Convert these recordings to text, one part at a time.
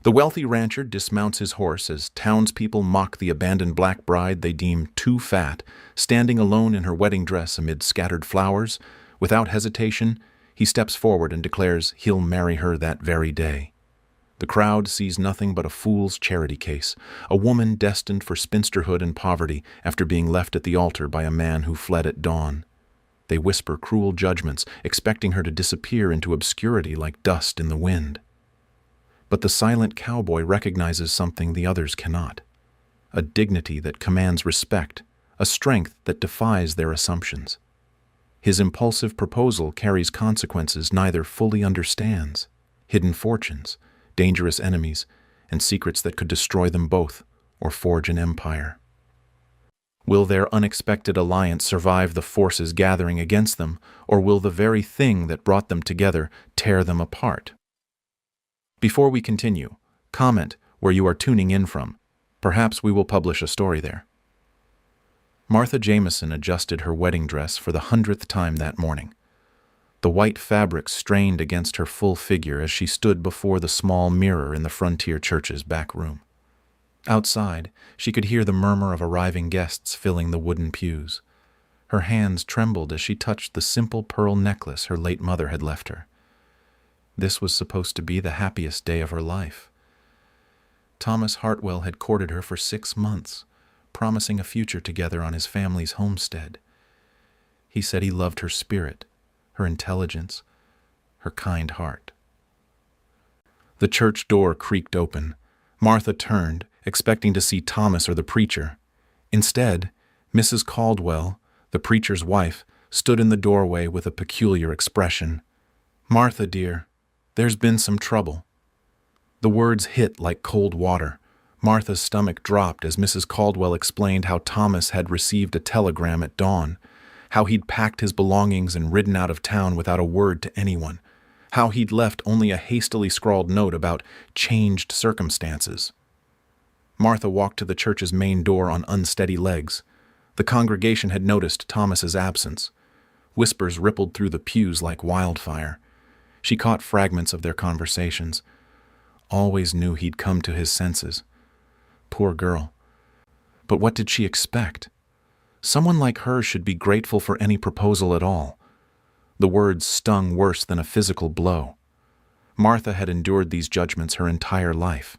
The wealthy rancher dismounts his horse as townspeople mock the abandoned black bride they deem too fat, standing alone in her wedding dress amid scattered flowers. Without hesitation, he steps forward and declares he'll marry her that very day. The crowd sees nothing but a fool's charity case, a woman destined for spinsterhood and poverty after being left at the altar by a man who fled at dawn. They whisper cruel judgments, expecting her to disappear into obscurity like dust in the wind. But the silent cowboy recognizes something the others cannot: a dignity that commands respect, a strength that defies their assumptions. His impulsive proposal carries consequences neither fully understands: hidden fortunes, dangerous enemies, and secrets that could destroy them both or forge an empire. Will their unexpected alliance survive the forces gathering against them, or will the very thing that brought them together tear them apart? Before we continue, comment where you are tuning in from. Perhaps we will publish a story there. Martha Jameson adjusted her wedding dress for the 100th time that morning. The white fabric strained against her full figure as she stood before the small mirror in the Frontier Church's back room. Outside, she could hear the murmur of arriving guests filling the wooden pews. Her hands trembled as she touched the simple pearl necklace her late mother had left her. This was supposed to be the happiest day of her life. Thomas Hartwell had courted her for 6 months, promising a future together on his family's homestead. He said he loved her spirit, her intelligence, her kind heart. The church door creaked open. Martha turned, expecting to see Thomas or the preacher. Instead, Mrs. Caldwell, the preacher's wife, stood in the doorway with a peculiar expression. "Martha, dear, there's been some trouble." The words hit like cold water. Martha's stomach dropped as Mrs. Caldwell explained how Thomas had received a telegram at dawn, how he'd packed his belongings and ridden out of town without a word to anyone, how he'd left only a hastily scrawled note about changed circumstances. Martha walked to the church's main door on unsteady legs. The congregation had noticed Thomas's absence. Whispers rippled through the pews like wildfire. She caught fragments of their conversations. Always knew he'd come to his senses. Poor girl. But what did she expect? Someone like her should be grateful for any proposal at all. The words stung worse than a physical blow. Martha had endured these judgments her entire life.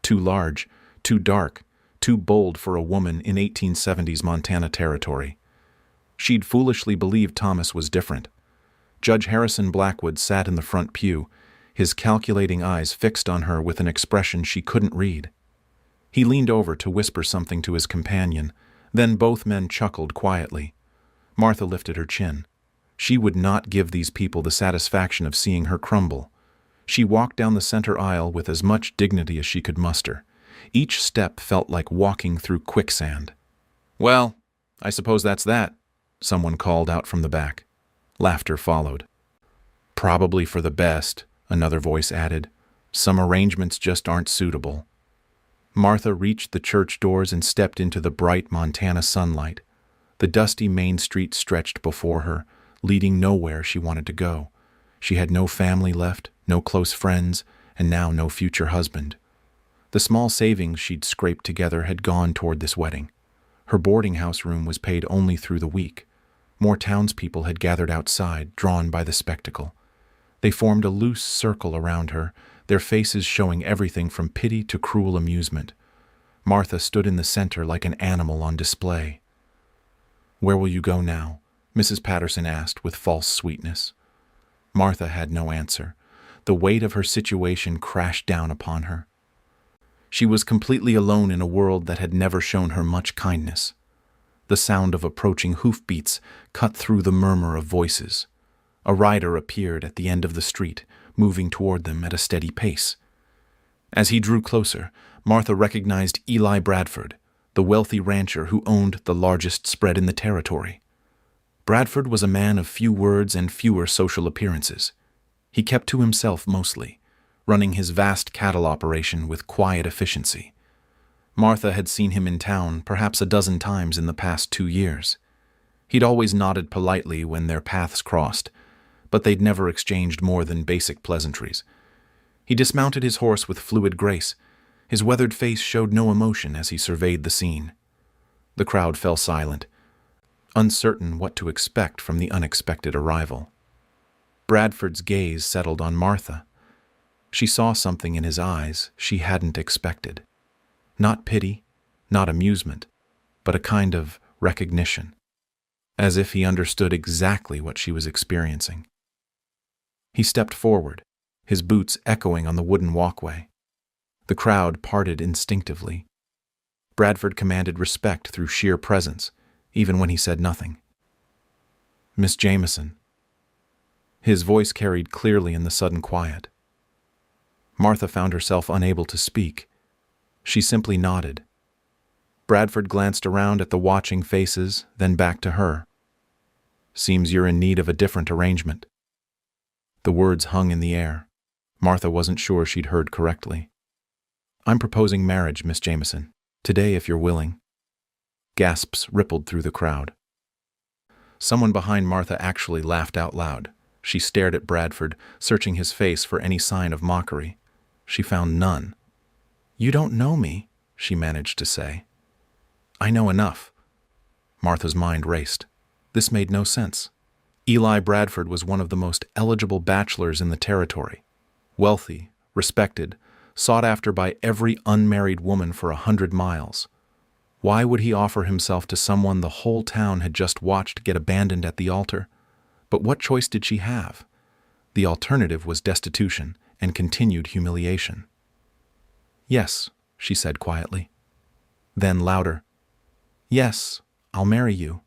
Too large, too dark, too bold for a woman in 1870s Montana territory. She'd foolishly believed Thomas was different. Judge Harrison Blackwood sat in the front pew, his calculating eyes fixed on her with an expression she couldn't read. He leaned over to whisper something to his companion, then both men chuckled quietly. Martha lifted her chin. She would not give these people the satisfaction of seeing her crumble. She walked down the center aisle with as much dignity as she could muster. Each step felt like walking through quicksand. "Well, I suppose that's that," someone called out from the back. Laughter followed. "Probably for the best," another voice added. "Some arrangements just aren't suitable." Martha reached the church doors and stepped into the bright Montana sunlight. The dusty main street stretched before her, leading nowhere she wanted to go. She had no family left, no close friends, and now no future husband. The small savings she'd scraped together had gone toward this wedding. Her boarding house room was paid only through the week. More townspeople had gathered outside, drawn by the spectacle. They formed a loose circle around her, their faces showing everything from pity to cruel amusement. Martha stood in the center like an animal on display. "Where will you go now?" Mrs. Patterson asked with false sweetness. Martha had no answer. The weight of her situation crashed down upon her. She was completely alone in a world that had never shown her much kindness. The sound of approaching hoofbeats cut through the murmur of voices. A rider appeared at the end of the street, moving toward them at a steady pace. As he drew closer, Martha recognized Eli Bradford, the wealthy rancher who owned the largest spread in the territory. Bradford was a man of few words and fewer social appearances. He kept to himself mostly, running his vast cattle operation with quiet efficiency. Martha had seen him in town perhaps a dozen times in the past 2 years. He'd always nodded politely when their paths crossed, but they'd never exchanged more than basic pleasantries. He dismounted his horse with fluid grace. His weathered face showed no emotion as he surveyed the scene. The crowd fell silent, uncertain what to expect from the unexpected arrival. Bradford's gaze settled on Martha. She saw something in his eyes she hadn't expected. Not pity, not amusement, but a kind of recognition, as if he understood exactly what she was experiencing. He stepped forward, his boots echoing on the wooden walkway. The crowd parted instinctively. Bradford commanded respect through sheer presence, even when he said nothing. "Miss Jameson." His voice carried clearly in the sudden quiet. Martha found herself unable to speak. She simply nodded. Bradford glanced around at the watching faces, then back to her. "Seems you're in need of a different arrangement." The words hung in the air. Martha wasn't sure she'd heard correctly. "I'm proposing marriage, Miss Jameson. Today, if you're willing." Gasps rippled through the crowd. Someone behind Martha actually laughed out loud. She stared at Bradford, searching his face for any sign of mockery. She found none. "You don't know me," she managed to say. "I know enough." Martha's mind raced. This made no sense. Eli Bradford was one of the most eligible bachelors in the territory. Wealthy, respected, sought after by every unmarried woman for 100 miles. Why would he offer himself to someone the whole town had just watched get abandoned at the altar? But what choice did she have? The alternative was destitution and continued humiliation. "Yes," she said quietly. Then louder, "Yes, I'll marry you."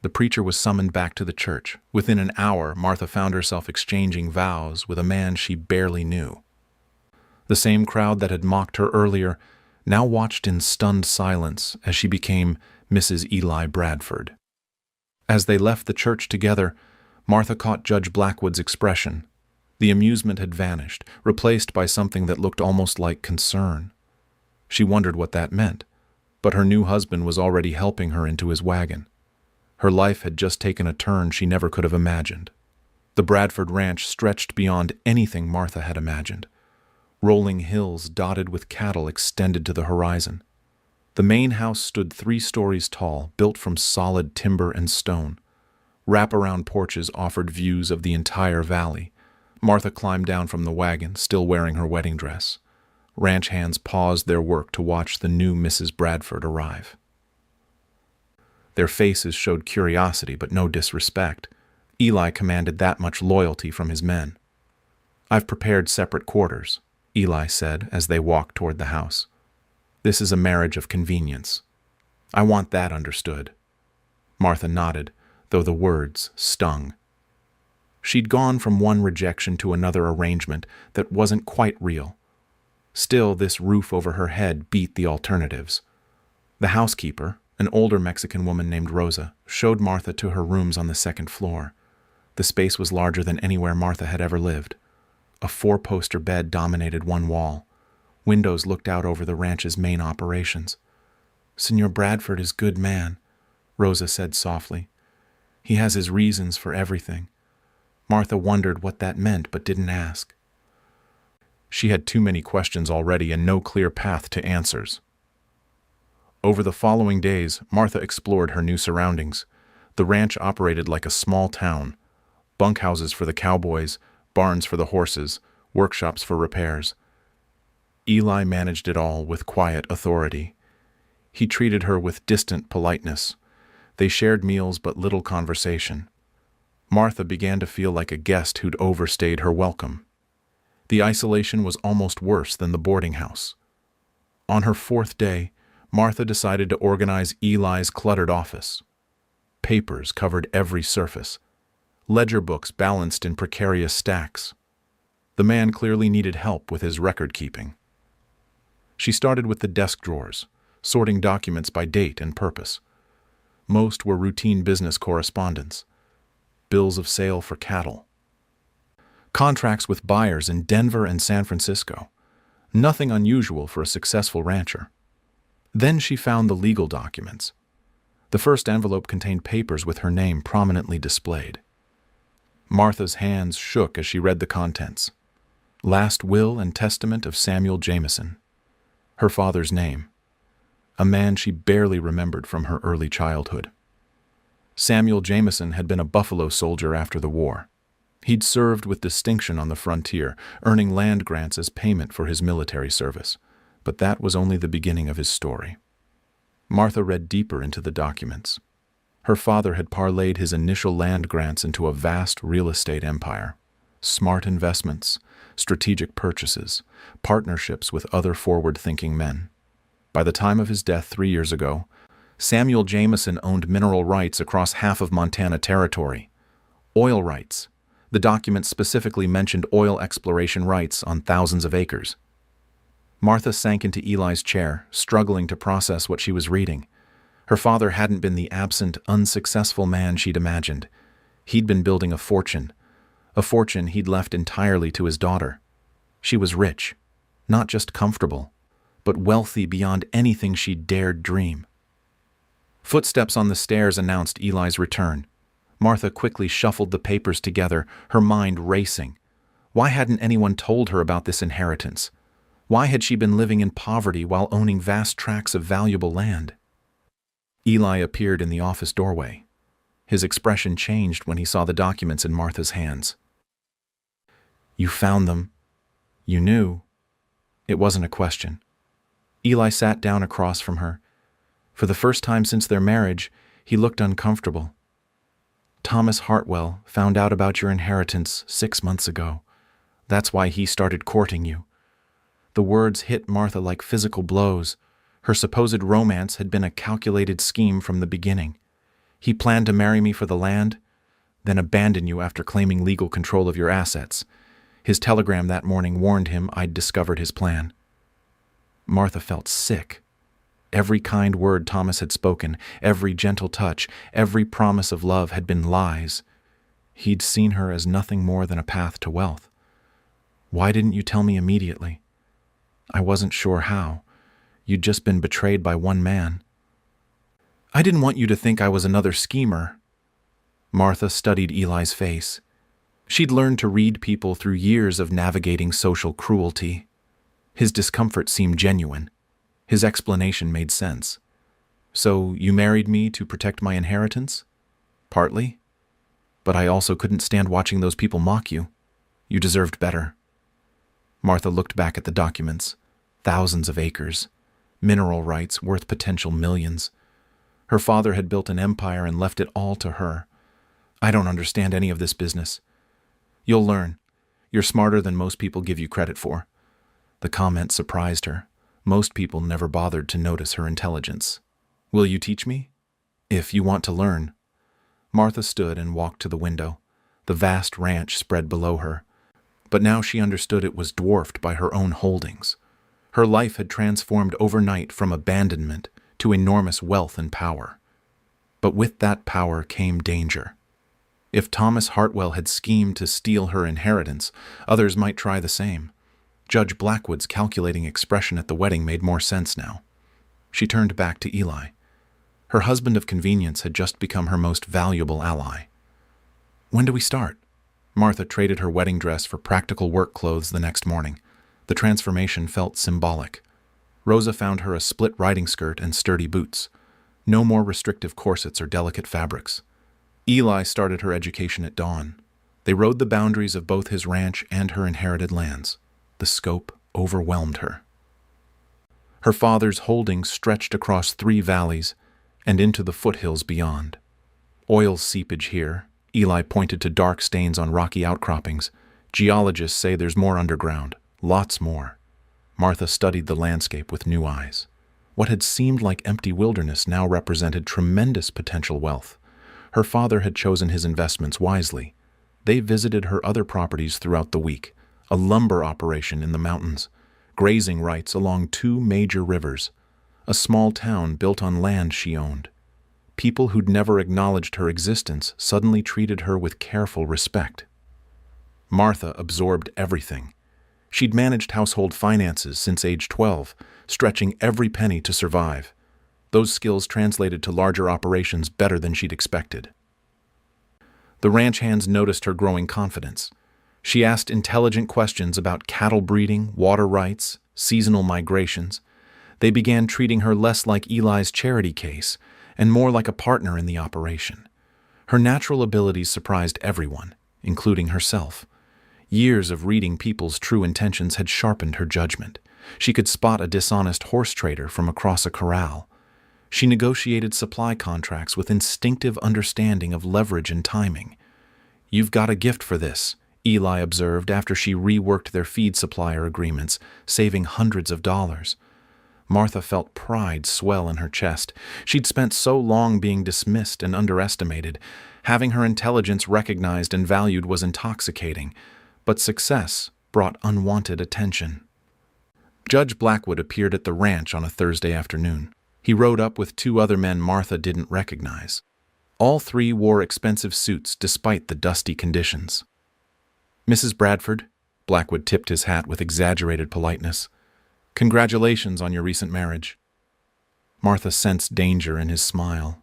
The preacher was summoned back to the church. Within an hour, Martha found herself exchanging vows with a man she barely knew. The same crowd that had mocked her earlier now watched in stunned silence as she became Mrs. Eli Bradford. As they left the church together, Martha caught Judge Blackwood's expression. The amusement had vanished, replaced by something that looked almost like concern. She wondered what that meant, but her new husband was already helping her into his wagon. Her life had just taken a turn she never could have imagined. The Bradford ranch stretched beyond anything Martha had imagined. Rolling hills dotted with cattle extended to the horizon. The main house stood 3 stories tall, built from solid timber and stone. Wraparound porches offered views of the entire valley. Martha climbed down from the wagon, still wearing her wedding dress. Ranch hands paused their work to watch the new Mrs. Bradford arrive. Their faces showed curiosity but no disrespect. Eli commanded that much loyalty from his men. "I've prepared separate quarters," Eli said as they walked toward the house. "This is a marriage of convenience. I want that understood." Martha nodded, though the words stung. She'd gone from one rejection to another arrangement that wasn't quite real. Still, this roof over her head beat the alternatives. The housekeeper, an older Mexican woman named Rosa, showed Martha to her rooms on the 2nd floor. The space was larger than anywhere Martha had ever lived. A 4-poster bed dominated one wall. Windows looked out over the ranch's main operations. "Senor Bradford is good man," Rosa said softly. "He has his reasons for everything." Martha wondered what that meant but didn't ask. She had too many questions already and no clear path to answers. Over the following days, Martha explored her new surroundings. The ranch operated like a small town. Bunkhouses for the cowboys, barns for the horses, workshops for repairs. Eli managed it all with quiet authority. He treated her with distant politeness. They shared meals but little conversation. Martha began to feel like a guest who'd overstayed her welcome. The isolation was almost worse than the boarding house. On her 4th day, Martha decided to organize Eli's cluttered office. Papers covered every surface. Ledger books balanced in precarious stacks. The man clearly needed help with his record-keeping. She started with the desk drawers, sorting documents by date and purpose. Most were routine business correspondence. Bills of sale for cattle. Contracts with buyers in Denver and San Francisco. Nothing unusual for a successful rancher. Then she found the legal documents. The first envelope contained papers with her name prominently displayed. Martha's hands shook as she read the contents. Last will and testament of Samuel Jameson. Her father's name. A man she barely remembered from her early childhood. Samuel Jameson had been a Buffalo soldier after the war. He'd served with distinction on the frontier, earning land grants as payment for his military service. But that was only the beginning of his story. Martha read deeper into the documents. Her father had parlayed his initial land grants into a vast real estate empire. Smart investments, strategic purchases, partnerships with other forward-thinking men. By the time of his death 3 years ago, Samuel Jameson owned mineral rights across half of Montana territory. Oil rights. The documents specifically mentioned oil exploration rights on thousands of acres. Martha sank into Eli's chair, struggling to process what she was reading. Her father hadn't been the absent, unsuccessful man she'd imagined. He'd been building a fortune he'd left entirely to his daughter. She was rich, not just comfortable, but wealthy beyond anything she'd dared dream. Footsteps on the stairs announced Eli's return. Martha quickly shuffled the papers together, her mind racing. Why hadn't anyone told her about this inheritance? Why had she been living in poverty while owning vast tracts of valuable land? Eli appeared in the office doorway. His expression changed when he saw the documents in Martha's hands. "You found them. You knew." It wasn't a question. Eli sat down across from her. For the first time since their marriage, he looked uncomfortable. "Thomas Hartwell found out about your inheritance 6 months ago. That's why he started courting you." The words hit Martha like physical blows. Her supposed romance had been a calculated scheme from the beginning. "He planned to marry me for the land, then abandon you after claiming legal control of your assets. His telegram that morning warned him I'd discovered his plan." Martha felt sick. Every kind word Thomas had spoken, every gentle touch, every promise of love had been lies. He'd seen her as nothing more than a path to wealth. "Why didn't you tell me immediately?" "I wasn't sure how. You'd just been betrayed by one man." "I didn't want you to think I was another schemer." Martha studied Eli's face. She'd learned to read people through years of navigating social cruelty. His discomfort seemed genuine. His explanation made sense. "So you married me to protect my inheritance?" "Partly. But I also couldn't stand watching those people mock you. You deserved better." Martha looked back at the documents. Thousands of acres. Mineral rights worth potential millions. Her father had built an empire and left it all to her. "I don't understand any of this business." "You'll learn. You're smarter than most people give you credit for." The comment surprised her. Most people never bothered to notice her intelligence. "Will you teach me?" "If you want to learn." Martha stood and walked to the window. The vast ranch spread below her. But now she understood it was dwarfed by her own holdings. Her life had transformed overnight from abandonment to enormous wealth and power. But with that power came danger. If Thomas Hartwell had schemed to steal her inheritance, others might try the same. Judge Blackwood's calculating expression at the wedding made more sense now. She turned back to Eli. Her husband of convenience had just become her most valuable ally. "When do we start?" Martha traded her wedding dress for practical work clothes the next morning. The transformation felt symbolic. Rosa found her a split riding skirt and sturdy boots. No more restrictive corsets or delicate fabrics. Eli started her education at dawn. They rode the boundaries of both his ranch and her inherited lands. The scope overwhelmed her. Her father's holdings stretched across 3 valleys and into the foothills beyond. Oil seepage here. Eli pointed to dark stains on rocky outcroppings. "Geologists say there's more underground. Lots more." Martha studied the landscape with new eyes. What had seemed like empty wilderness now represented tremendous potential wealth. Her father had chosen his investments wisely. They visited her other properties throughout the week. A lumber operation in the mountains, grazing rights along 2 major rivers, a small town built on land she owned. People who'd never acknowledged her existence suddenly treated her with careful respect. Martha absorbed everything. She'd managed household finances since age 12, stretching every penny to survive. Those skills translated to larger operations better than she'd expected. The ranch hands noticed her growing confidence. She asked intelligent questions about cattle breeding, water rights, seasonal migrations. They began treating her less like Eli's charity case and more like a partner in the operation. Her natural abilities surprised everyone, including herself. Years of reading people's true intentions had sharpened her judgment. She could spot a dishonest horse trader from across a corral. She negotiated supply contracts with instinctive understanding of leverage and timing. "You've got a gift for this," Eli observed after she reworked their feed supplier agreements, saving hundreds of dollars. Martha felt pride swell in her chest. She'd spent so long being dismissed and underestimated. Having her intelligence recognized and valued was intoxicating, but success brought unwanted attention. Judge Blackwood appeared at the ranch on a Thursday afternoon. He rode up with two other men Martha didn't recognize. All three wore expensive suits despite the dusty conditions. "Mrs. Bradford," Blackwood tipped his hat with exaggerated politeness, "congratulations on your recent marriage." Martha sensed danger in his smile.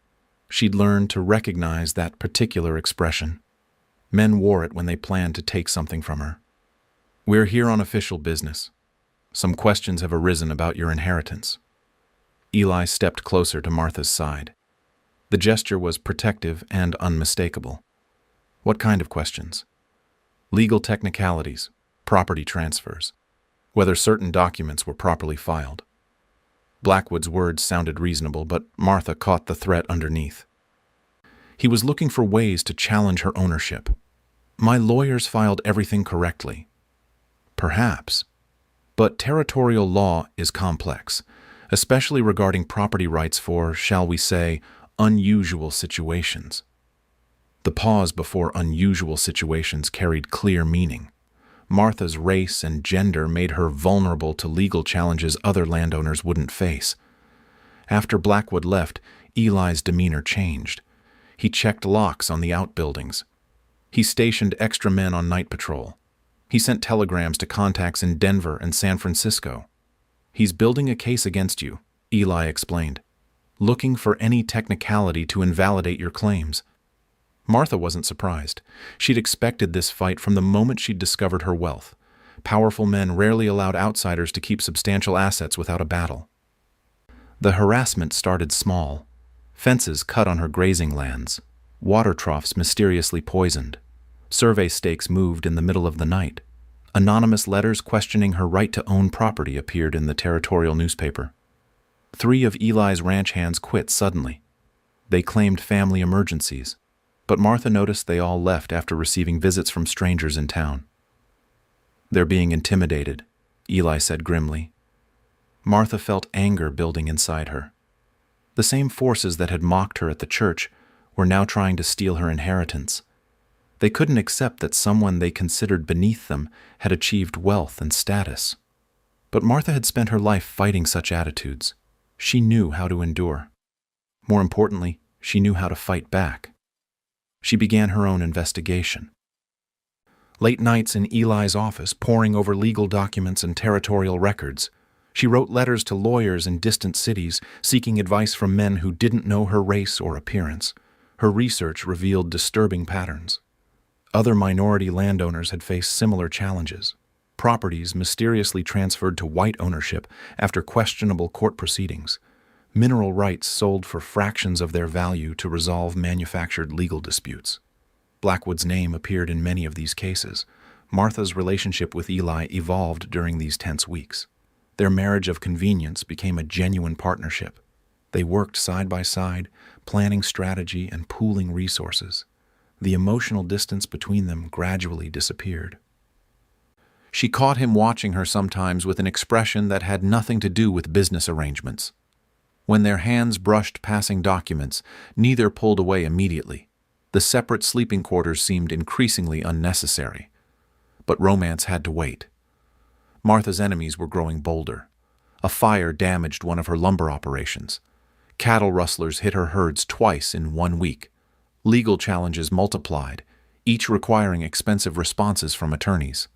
She'd learned to recognize that particular expression. Men wore it when they planned to take something from her. "We're here on official business. Some questions have arisen about your inheritance." Eli stepped closer to Martha's side. The gesture was protective and unmistakable. "What kind of questions?" "Legal technicalities, property transfers, whether certain documents were properly filed." Blackwood's words sounded reasonable, but Martha caught the threat underneath. He was looking for ways to challenge her ownership. "My lawyers filed everything correctly." Perhaps. But territorial law is complex, especially regarding property rights for, shall we say, unusual situations. The pause before unusual situations carried clear meaning. Martha's race and gender made her vulnerable to legal challenges other landowners wouldn't face. After Blackwood left, Eli's demeanor changed. He checked locks on the outbuildings. He stationed extra men on night patrol. He sent telegrams to contacts in Denver and San Francisco. "He's building a case against you," Eli explained, "looking for any technicality to invalidate your claims." Martha wasn't surprised. She'd expected this fight from the moment she'd discovered her wealth. Powerful men rarely allowed outsiders to keep substantial assets without a battle. The harassment started small. Fences cut on her grazing lands, water troughs mysteriously poisoned. Survey stakes moved in the middle of the night. Anonymous letters questioning her right to own property appeared in the territorial newspaper. 3 of Eli's ranch hands quit suddenly. They claimed family emergencies, but Martha noticed they all left after receiving visits from strangers in town. "They're being intimidated," Eli said grimly. Martha felt anger building inside her. The same forces that had mocked her at the church were now trying to steal her inheritance. They couldn't accept that someone they considered beneath them had achieved wealth and status. But Martha had spent her life fighting such attitudes. She knew how to endure. More importantly, she knew how to fight back. She began her own investigation. Late nights in Eli's office, poring over legal documents and territorial records, she wrote letters to lawyers in distant cities, seeking advice from men who didn't know her race or appearance. Her research revealed disturbing patterns. Other minority landowners had faced similar challenges. Properties mysteriously transferred to white ownership after questionable court proceedings. Mineral rights sold for fractions of their value to resolve manufactured legal disputes. Blackwood's name appeared in many of these cases. Martha's relationship with Eli evolved during these tense weeks. Their marriage of convenience became a genuine partnership. They worked side by side, planning strategy and pooling resources. The emotional distance between them gradually disappeared. She caught him watching her sometimes with an expression that had nothing to do with business arrangements. When their hands brushed passing documents, neither pulled away immediately. The separate sleeping quarters seemed increasingly unnecessary. But romance had to wait. Martha's enemies were growing bolder. A fire damaged one of her lumber operations. Cattle rustlers hit her herds twice in 1 week. Legal challenges multiplied, each requiring expensive responses from attorneys.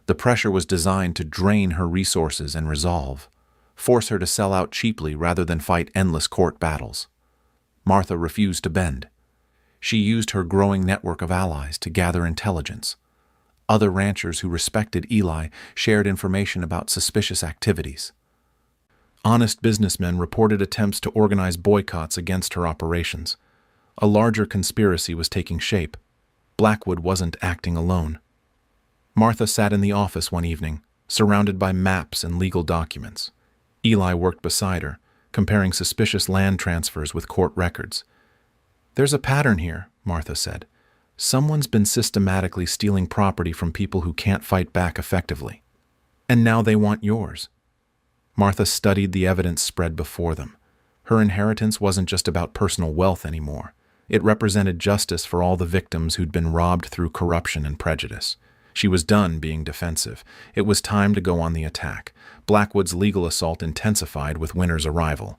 The pressure was designed to drain her resources and resolve, force her to sell out cheaply rather than fight endless court battles. Martha refused to bend. She used her growing network of allies to gather intelligence. Other ranchers who respected Eli shared information about suspicious activities. Honest businessmen reported attempts to organize boycotts against her operations. A larger conspiracy was taking shape. Blackwood wasn't acting alone. Martha sat in the office one evening, surrounded by maps and legal documents. Eli worked beside her, comparing suspicious land transfers with court records. "There's a pattern here," Martha said. "Someone's been systematically stealing property from people who can't fight back effectively. And now they want yours." Martha studied the evidence spread before them. Her inheritance wasn't just about personal wealth anymore. It represented justice for all the victims who'd been robbed through corruption and prejudice. She was done being defensive. It was time to go on the attack. Blackwood's legal assault intensified with Winter's arrival.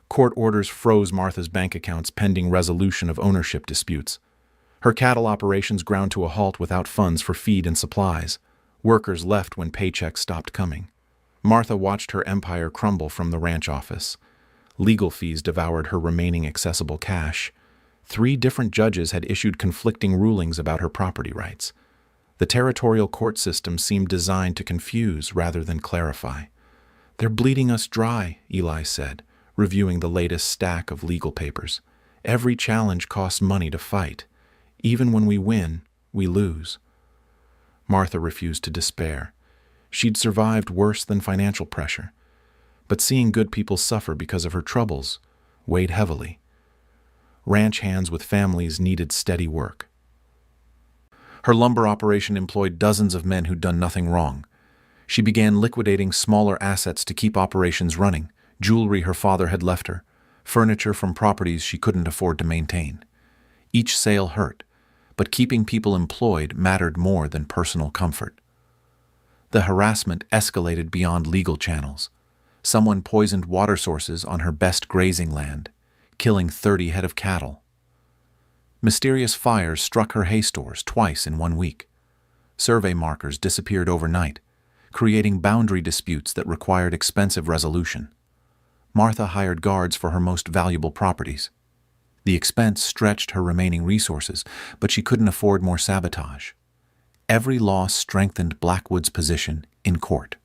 Court orders froze Martha's bank accounts pending resolution of ownership disputes. Her cattle operations ground to a halt without funds for feed and supplies. Workers left when paychecks stopped coming. Martha watched her empire crumble from the ranch office. Legal fees devoured her remaining accessible cash. 3 different judges had issued conflicting rulings about her property rights. The territorial court system seemed designed to confuse rather than clarify. "They're bleeding us dry," Eli said, reviewing the latest stack of legal papers. "Every challenge costs money to fight. Even when we win, we lose." Martha refused to despair. She'd survived worse than financial pressure. But seeing good people suffer because of her troubles weighed heavily. Ranch hands with families needed steady work. Her lumber operation employed dozens of men who'd done nothing wrong. She began liquidating smaller assets to keep operations running, jewelry her father had left her, furniture from properties she couldn't afford to maintain. Each sale hurt, but keeping people employed mattered more than personal comfort. The harassment escalated beyond legal channels. Someone poisoned water sources on her best grazing land, killing 30 head of cattle. Mysterious fires struck her hay stores twice in 1 week. Survey markers disappeared overnight, creating boundary disputes that required expensive resolution. Martha hired guards for her most valuable properties. The expense stretched her remaining resources, but she couldn't afford more sabotage. Every loss strengthened Blackwood's position in court.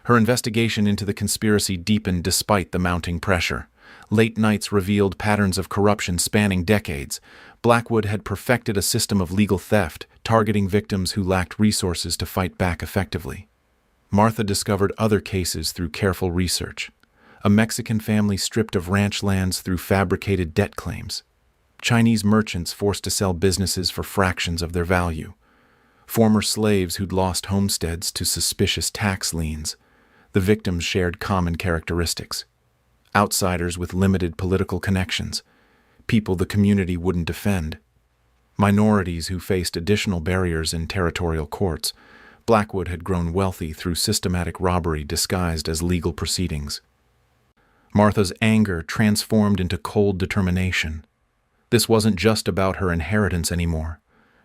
Her investigation into the conspiracy deepened despite the mounting pressure. Late nights revealed patterns of corruption spanning decades. Blackwood had perfected a system of legal theft, targeting victims who lacked resources to fight back effectively. Martha discovered other cases through careful research. A Mexican family stripped of ranch lands through fabricated debt claims. Chinese merchants forced to sell businesses for fractions of their value. Former slaves who'd lost homesteads to suspicious tax liens. The victims shared common characteristics. Outsiders with limited political connections. People the community wouldn't defend. Minorities who faced additional barriers in territorial courts. Blackwood had grown wealthy through systematic robbery disguised as legal proceedings. Martha's anger transformed into cold determination. This wasn't just about her inheritance anymore.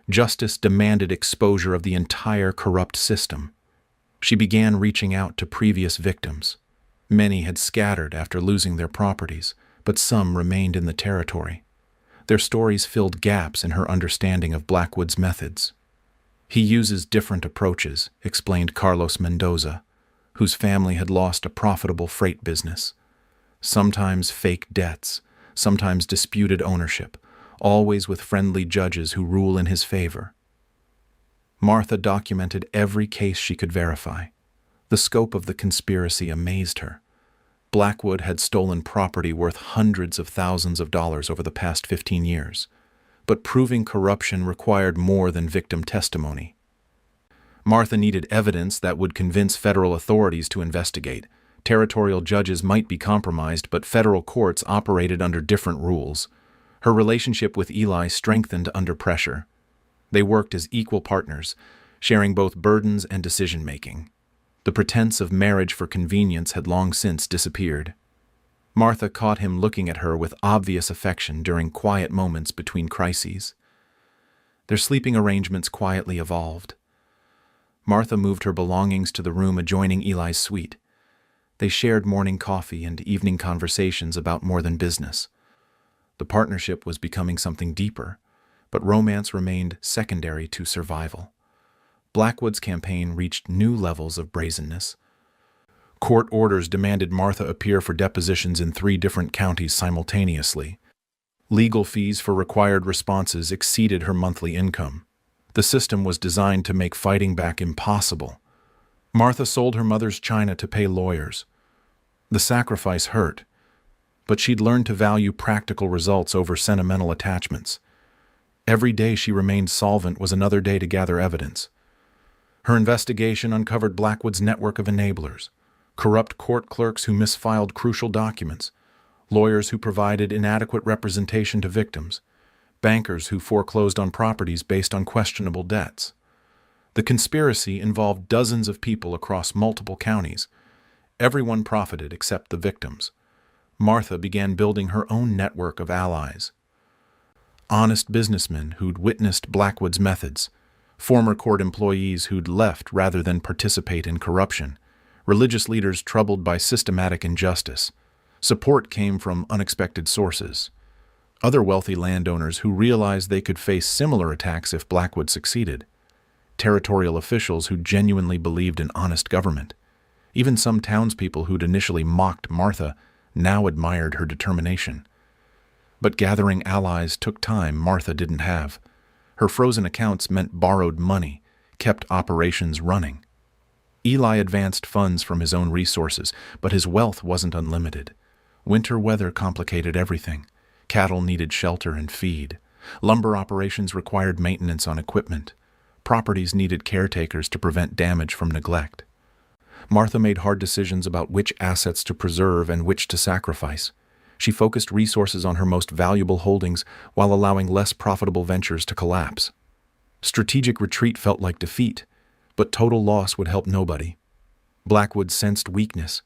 Justice demanded exposure of the entire corrupt system. She began reaching out to previous victims. Many had scattered after losing their properties, but some remained in the territory. Their stories filled gaps in her understanding of Blackwood's methods. "He uses different approaches," explained Carlos Mendoza, whose family had lost a profitable freight business. Sometimes fake debts, sometimes disputed ownership, always with friendly judges who rule in his favor. Martha documented every case she could verify. The scope of the conspiracy amazed her. Blackwood had stolen property worth hundreds of thousands of dollars over the past 15 years. But proving corruption required more than victim testimony. Martha needed evidence that would convince federal authorities to investigate. Territorial judges might be compromised, but federal courts operated under different rules. Her relationship with Eli strengthened under pressure. They worked as equal partners, sharing both burdens and decision-making. The pretense of marriage for convenience had long since disappeared. Martha caught him looking at her with obvious affection during quiet moments between crises. Their sleeping arrangements quietly evolved. Martha moved her belongings to the room adjoining Eli's suite. They shared morning coffee and evening conversations about more than business. The partnership was becoming something deeper, but romance remained secondary to survival. Blackwood's campaign reached new levels of brazenness. Court orders demanded Martha appear for depositions in 3 different counties simultaneously. Legal fees for required responses exceeded her monthly income. The system was designed to make fighting back impossible. Martha sold her mother's china to pay lawyers. The sacrifice hurt, but she'd learned to value practical results over sentimental attachments. Every day she remained solvent was another day to gather evidence. Her investigation uncovered Blackwood's network of enablers, corrupt court clerks who misfiled crucial documents, lawyers who provided inadequate representation to victims, bankers who foreclosed on properties based on questionable debts. The conspiracy involved dozens of people across multiple counties. Everyone profited except the victims. Martha began building her own network of allies. Honest businessmen who'd witnessed Blackwood's methods, former court employees who'd left rather than participate in corruption, religious leaders troubled by systematic injustice. Support came from unexpected sources. Other wealthy landowners who realized they could face similar attacks if Blackwood succeeded. Territorial officials who genuinely believed in honest government. Even some townspeople who'd initially mocked Martha now admired her determination. But gathering allies took time Martha didn't have. Her frozen accounts meant borrowed money, kept operations running. Eli advanced funds from his own resources, but his wealth wasn't unlimited. Winter weather complicated everything. Cattle needed shelter and feed. Lumber operations required maintenance on equipment. Properties needed caretakers to prevent damage from neglect. Martha made hard decisions about which assets to preserve and which to sacrifice. She focused resources on her most valuable holdings while allowing less profitable ventures to collapse. Strategic retreat felt like defeat, but total loss would help nobody. Blackwood sensed weakness.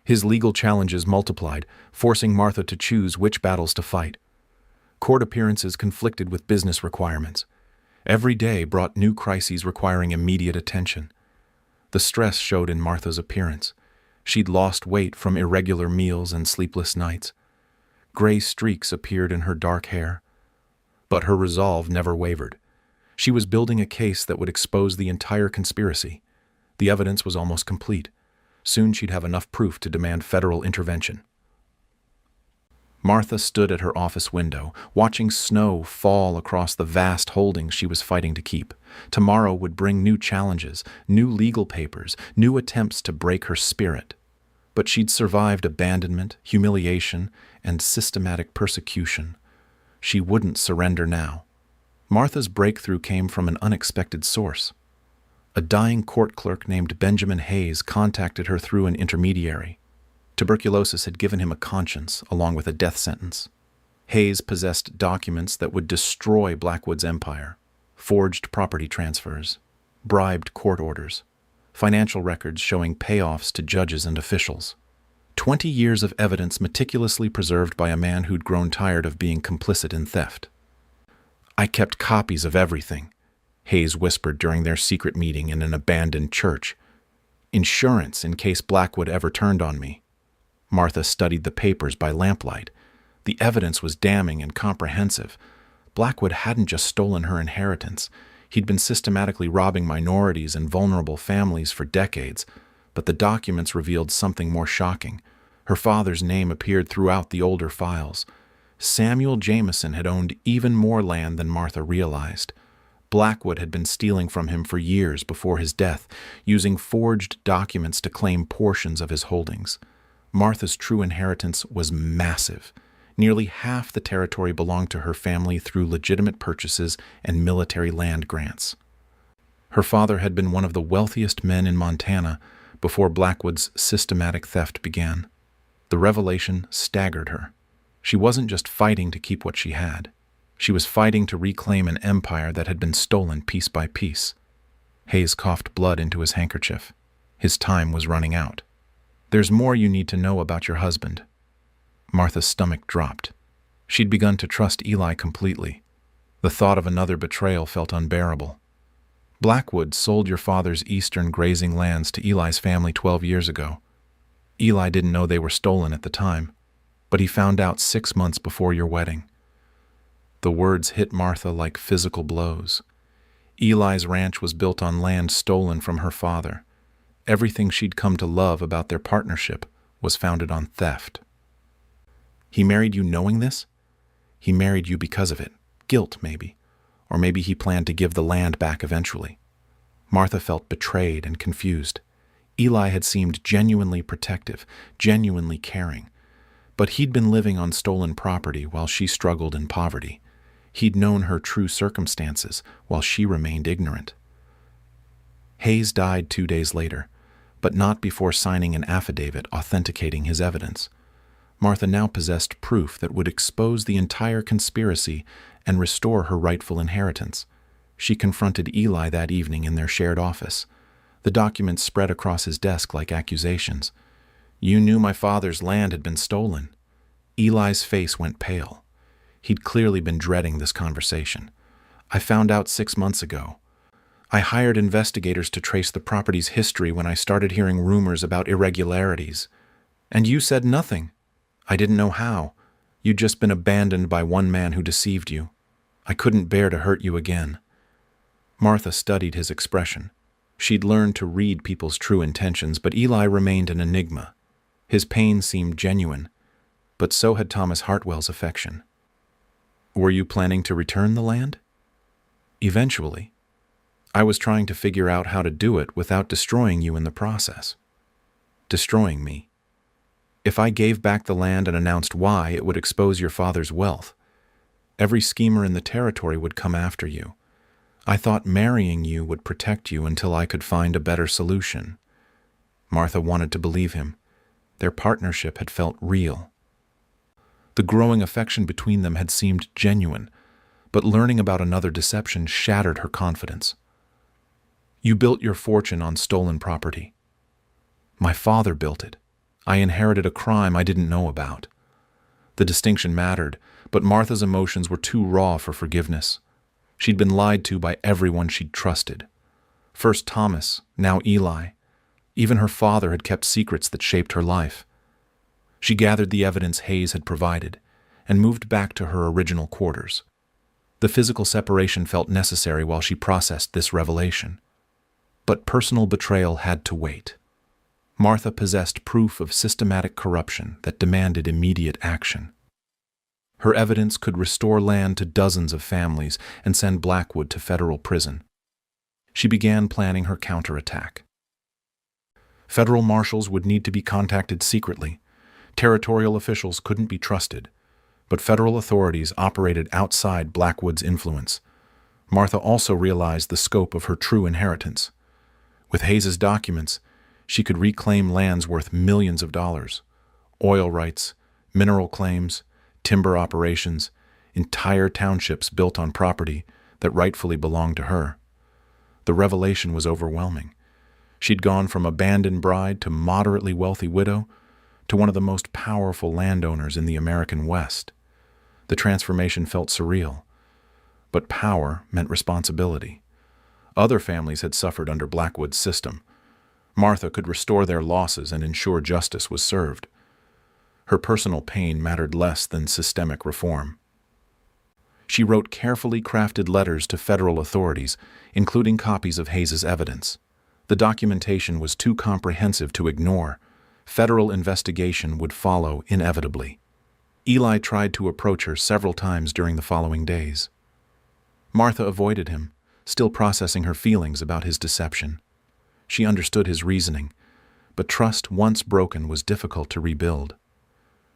His legal challenges multiplied, forcing Martha to choose which battles to fight. Court appearances conflicted with business requirements. Every day brought new crises requiring immediate attention. The stress showed in Martha's appearance. She'd lost weight from irregular meals and sleepless nights. Gray streaks appeared in her dark hair. But her resolve never wavered. She was building a case that would expose the entire conspiracy. The evidence was almost complete. Soon she'd have enough proof to demand federal intervention. Martha stood at her office window, watching snow fall across the vast holdings she was fighting to keep. Tomorrow would bring new challenges, new legal papers, new attempts to break her spirit. But she'd survived abandonment, humiliation, and systematic persecution. She wouldn't surrender now. Martha's breakthrough came from an unexpected source. A dying court clerk named Benjamin Hayes contacted her through an intermediary. Tuberculosis had given him a conscience, along with a death sentence. Hayes possessed documents that would destroy Blackwood's empire, forged property transfers, bribed court orders, financial records showing payoffs to judges and officials. 20 years of evidence meticulously preserved by a man who'd grown tired of being complicit in theft. "I kept copies of everything," Hayes whispered during their secret meeting in an abandoned church. "Insurance in case Blackwood ever turned on me." Martha studied the papers by lamplight. The evidence was damning and comprehensive. Blackwood hadn't just stolen her inheritance. He'd been systematically robbing minorities and vulnerable families for decades. But the documents revealed something more shocking. Her father's name appeared throughout the older files. Samuel Jameson had owned even more land than Martha realized. Blackwood had been stealing from him for years before his death, using forged documents to claim portions of his holdings. Martha's true inheritance was massive. Nearly half the territory belonged to her family through legitimate purchases and military land grants. Her father had been one of the wealthiest men in Montana before Blackwood's systematic theft began. The revelation staggered her. She wasn't just fighting to keep what she had. She was fighting to reclaim an empire that had been stolen piece by piece. Hayes coughed blood into his handkerchief. His time was running out. "There's more you need to know about your husband." Martha's stomach dropped. She'd begun to trust Eli completely. The thought of another betrayal felt unbearable. "Blackwood sold your father's eastern grazing lands to Eli's family 12 years ago. Eli didn't know they were stolen at the time, but he found out 6 months before your wedding. The words hit Martha like physical blows. Eli's ranch was built on land stolen from her father. Everything she'd come to love about their partnership was founded on theft. He married you knowing this? He married you because of it. Guilt, maybe. Or maybe he planned to give the land back eventually. Martha felt betrayed and confused. Eli had seemed genuinely protective, genuinely caring. But he'd been living on stolen property while she struggled in poverty. He'd known her true circumstances while she remained ignorant. Hayes died 2 days later, but not before signing an affidavit authenticating his evidence. Martha now possessed proof that would expose the entire conspiracy and restore her rightful inheritance. She confronted Eli that evening in their shared office. The documents spread across his desk like accusations. "You knew my father's land had been stolen." Eli's face went pale. He'd clearly been dreading this conversation. "I found out 6 months ago. I hired investigators to trace the property's history when I started hearing rumors about irregularities. And you said nothing. I didn't know how. You'd just been abandoned by one man who deceived you. I couldn't bear to hurt you again." Martha studied his expression. She'd learned to read people's true intentions, but Eli remained an enigma. His pain seemed genuine, but so had Thomas Hartwell's affection. "Were you planning to return the land?" "Eventually. I was trying to figure out how to do it without destroying you in the process." "Destroying me? If I gave back the land and announced why, it would expose your father's wealth. Every schemer in the territory would come after you. I thought marrying you would protect you until I could find a better solution." Martha wanted to believe him. Their partnership had felt real. The growing affection between them had seemed genuine, but learning about another deception shattered her confidence. "You built your fortune on stolen property." "My father built it. I inherited a crime I didn't know about." The distinction mattered, but Martha's emotions were too raw for forgiveness. She'd been lied to by everyone she'd trusted. First Thomas, now Eli. Even her father had kept secrets that shaped her life. She gathered the evidence Hayes had provided and moved back to her original quarters. The physical separation felt necessary while she processed this revelation. But personal betrayal had to wait. Martha possessed proof of systematic corruption that demanded immediate action. Her evidence could restore land to dozens of families and send Blackwood to federal prison. She began planning her counterattack. Federal marshals would need to be contacted secretly. Territorial officials couldn't be trusted, but federal authorities operated outside Blackwood's influence. Martha also realized the scope of her true inheritance. With Hayes's documents, she could reclaim lands worth millions of dollars. Oil rights, mineral claims, timber operations, entire townships built on property that rightfully belonged to her. The revelation was overwhelming. She'd gone from abandoned bride to moderately wealthy widow to one of the most powerful landowners in the American West. The transformation felt surreal, but power meant responsibility. Other families had suffered under Blackwood's system. Martha could restore their losses and ensure justice was served. Her personal pain mattered less than systemic reform. She wrote carefully crafted letters to federal authorities, including copies of Hayes's evidence. The documentation was too comprehensive to ignore. Federal investigation would follow inevitably. Eli tried to approach her several times during the following days. Martha avoided him, still processing her feelings about his deception. She understood his reasoning, but trust once broken was difficult to rebuild.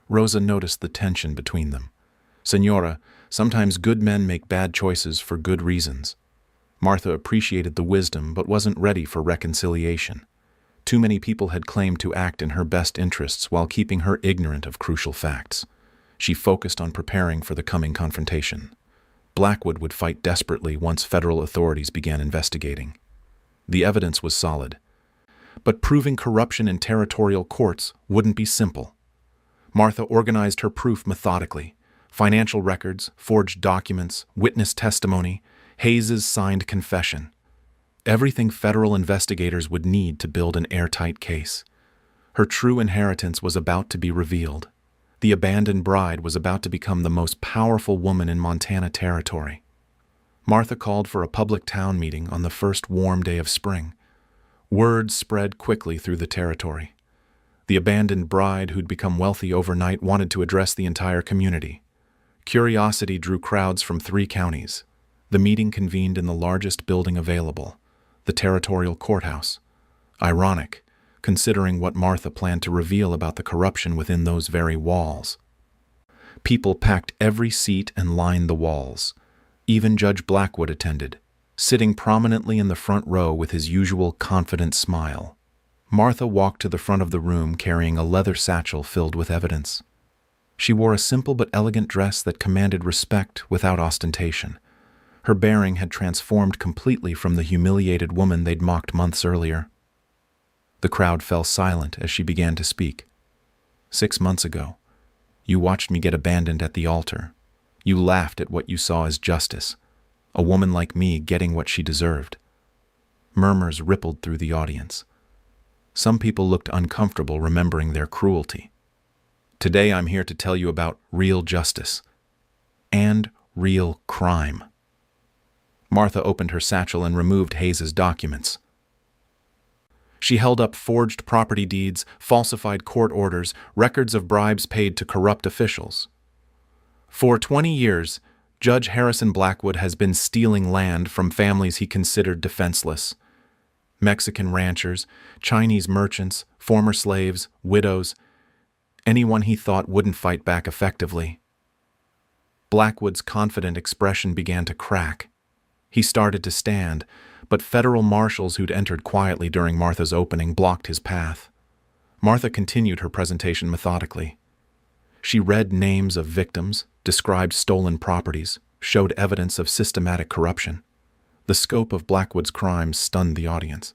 Rosa noticed the tension between them. "Señora, sometimes good men make bad choices for good reasons." Martha appreciated the wisdom but wasn't ready for reconciliation. Too many people had claimed to act in her best interests while keeping her ignorant of crucial facts. She focused on preparing for the coming confrontation. Blackwood would fight desperately once federal authorities began investigating. The evidence was solid, but proving corruption in territorial courts wouldn't be simple. Martha organized her proof methodically: financial records, forged documents, witness testimony, Hayes's signed confession. Everything federal investigators would need to build an airtight case. Her true inheritance was about to be revealed. The abandoned bride was about to become the most powerful woman in Montana Territory. Martha called for a public town meeting on the first warm day of spring. Word spread quickly through the territory. The abandoned bride who'd become wealthy overnight wanted to address the entire community. Curiosity drew crowds from 3 counties. The meeting convened in the largest building available, the territorial courthouse. Ironic, considering what Martha planned to reveal about the corruption within those very walls. People packed every seat and lined the walls. Even Judge Blackwood attended, sitting prominently in the front row with his usual confident smile. Martha walked to the front of the room carrying a leather satchel filled with evidence. She wore a simple but elegant dress that commanded respect without ostentation. Her bearing had transformed completely from the humiliated woman they'd mocked months earlier. The crowd fell silent as she began to speak. 6 months ago, you watched me get abandoned at the altar. You laughed at what you saw as justice, a woman like me getting what she deserved. Murmurs rippled through the audience. Some people looked uncomfortable remembering their cruelty. Today I'm here to tell you about real justice and real crime. Martha opened her satchel and removed Hayes's documents. She held up forged property deeds, falsified court orders, records of bribes paid to corrupt officials. For 20 years, Judge Harrison Blackwood has been stealing land from families he considered defenseless. Mexican ranchers, Chinese merchants, former slaves, widows, anyone he thought wouldn't fight back effectively. Blackwood's confident expression began to crack. He started to stand, but federal marshals who'd entered quietly during Martha's opening blocked his path. Martha continued her presentation methodically. She read names of victims, described stolen properties, showed evidence of systematic corruption. The scope of Blackwood's crimes stunned the audience.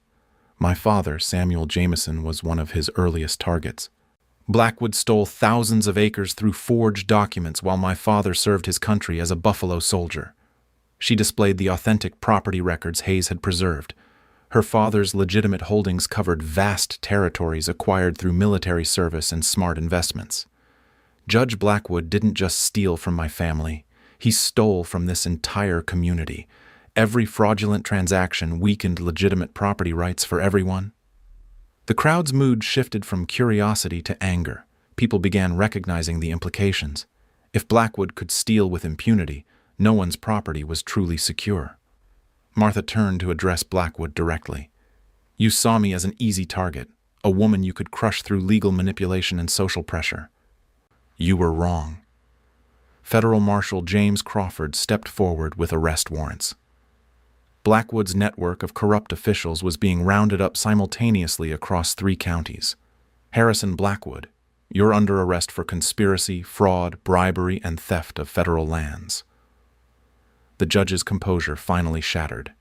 My father, Samuel Jameson, was one of his earliest targets. Blackwood stole thousands of acres through forged documents while my father served his country as a Buffalo soldier. She displayed the authentic property records Hayes had preserved. Her father's legitimate holdings covered vast territories acquired through military service and smart investments. Judge Blackwood didn't just steal from my family. He stole from this entire community. Every fraudulent transaction weakened legitimate property rights for everyone. The crowd's mood shifted from curiosity to anger. People began recognizing the implications. If Blackwood could steal with impunity, no one's property was truly secure. Martha turned to address Blackwood directly. You saw me as an easy target, a woman you could crush through legal manipulation and social pressure. You were wrong. Federal Marshal James Crawford stepped forward with arrest warrants. Blackwood's network of corrupt officials was being rounded up simultaneously across 3 counties. Harrison Blackwood, you're under arrest for conspiracy, fraud, bribery, and theft of federal lands. The judge's composure finally shattered.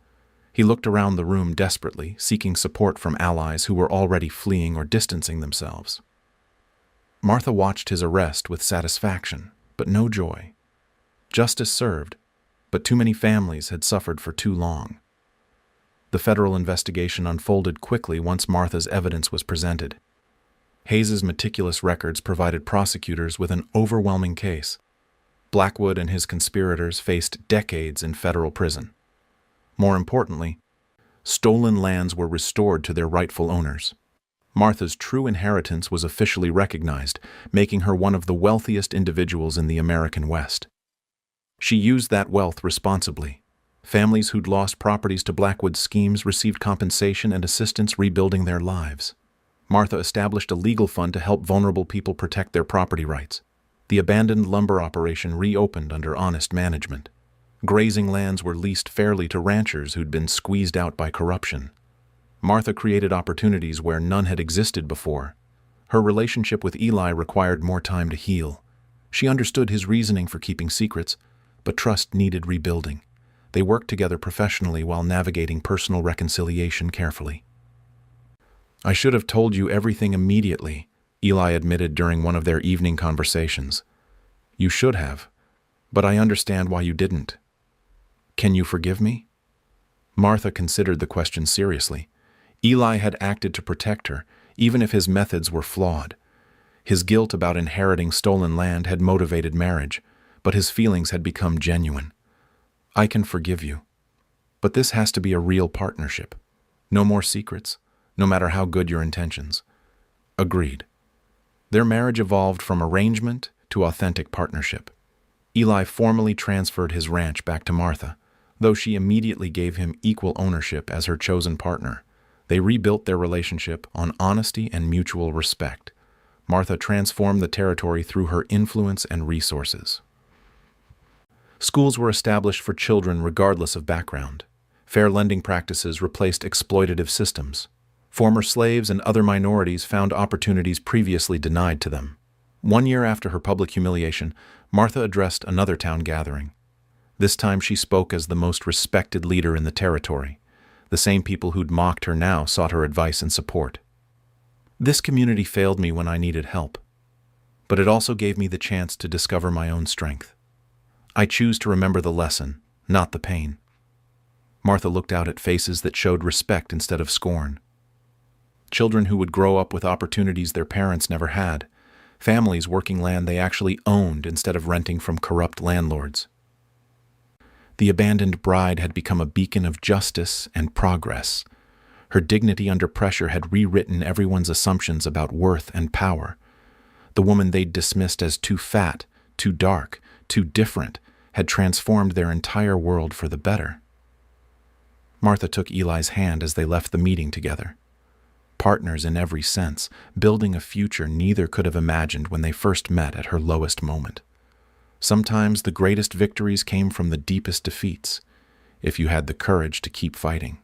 He looked around the room desperately, seeking support from allies who were already fleeing or distancing themselves. Martha watched his arrest with satisfaction, but no joy. Justice served, but too many families had suffered for too long. The federal investigation unfolded quickly once Martha's evidence was presented. Hayes's meticulous records provided prosecutors with an overwhelming case. Blackwood and his conspirators faced decades in federal prison. More importantly, stolen lands were restored to their rightful owners. Martha's true inheritance was officially recognized, making her one of the wealthiest individuals in the American West. She used that wealth responsibly. Families who'd lost properties to Blackwood's schemes received compensation and assistance rebuilding their lives. Martha established a legal fund to help vulnerable people protect their property rights. The abandoned lumber operation reopened under honest management. Grazing lands were leased fairly to ranchers who'd been squeezed out by corruption. Martha created opportunities where none had existed before. Her relationship with Eli required more time to heal. She understood his reasoning for keeping secrets, but trust needed rebuilding. They worked together professionally while navigating personal reconciliation carefully. I should have told you everything immediately, Eli admitted during one of their evening conversations. You should have, but I understand why you didn't. Can you forgive me? Martha considered the question seriously. Eli had acted to protect her, even if his methods were flawed. His guilt about inheriting stolen land had motivated marriage, but his feelings had become genuine. I can forgive you, but this has to be a real partnership. No more secrets, no matter how good your intentions. Agreed. Their marriage evolved from arrangement to authentic partnership. Eli formally transferred his ranch back to Martha, though she immediately gave him equal ownership as her chosen partner. They rebuilt their relationship on honesty and mutual respect. Martha transformed the territory through her influence and resources. Schools were established for children regardless of background. Fair lending practices replaced exploitative systems. Former slaves and other minorities found opportunities previously denied to them. 1 year after her public humiliation, Martha addressed another town gathering. This time she spoke as the most respected leader in the territory. The same people who'd mocked her now sought her advice and support. This community failed me when I needed help, but it also gave me the chance to discover my own strength. I choose to remember the lesson, not the pain. Martha looked out at faces that showed respect instead of scorn. Children who would grow up with opportunities their parents never had. Families working land they actually owned instead of renting from corrupt landlords. The abandoned bride had become a beacon of justice and progress. Her dignity under pressure had rewritten everyone's assumptions about worth and power. The woman they'd dismissed as too fat, too dark, too different had transformed their entire world for the better. Martha took Eli's hand as they left the meeting together. Partners in every sense, building a future neither could have imagined when they first met at her lowest moment. Sometimes the greatest victories came from the deepest defeats, if you had the courage to keep fighting.